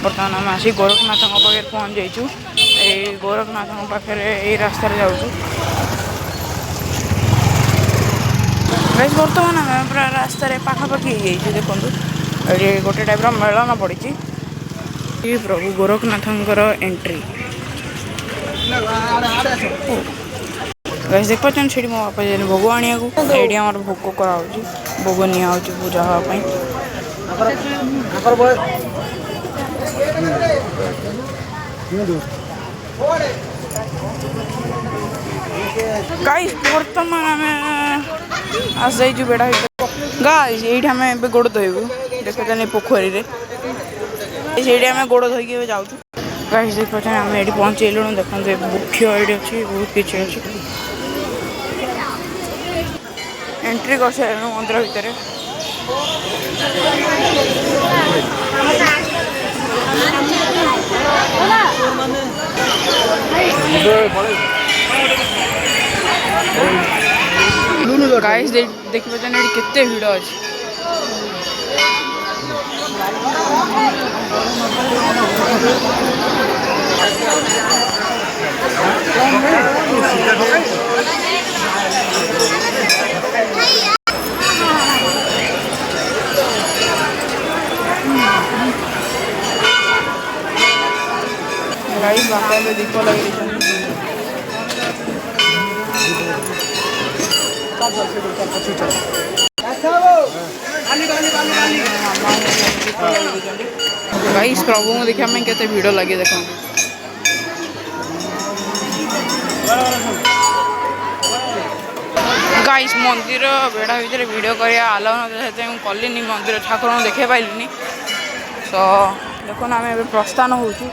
बर्तमान आम आसी गोरखनाथ पाखे पहुँच जाइचु गोरखनाथ पाखे यही रास्तार जाऊँ बर्तमान आम पूरा रास्तार पाखापाखि देखो ये गोटे टाइप मेलन पड़ी प्रभु गोरखनाथ एंट्री देख पाचन से मो बापा जाए भोग आने ये भोग करा भोग नि पूजा हाँपाई गाइस बर्तमान आम आस जाइए बेड़ा गाइस ये आम गोड़ धोबू देखते पोखरी से आम गोड़ धोके जाऊँ गाइस देख पाचन आम ये पहुँचलु देखते वृक्ष ये अच्छी बहुत किसी अच्छी एंट्री कर सारे मंदिर भितर गाइस देखि पाचन ये केते भिड़ अच्छी गाइस बापा में दीप लगे गाइस प्रभु को देखा केते भिड़ लगे देख गाइस मंदिर बेड़ा भितर वीडियो करिया आलाउ ना कलिनी मंदिर ठाकुर देखे पाइलिनी तो देखो आम प्रस्थान होचु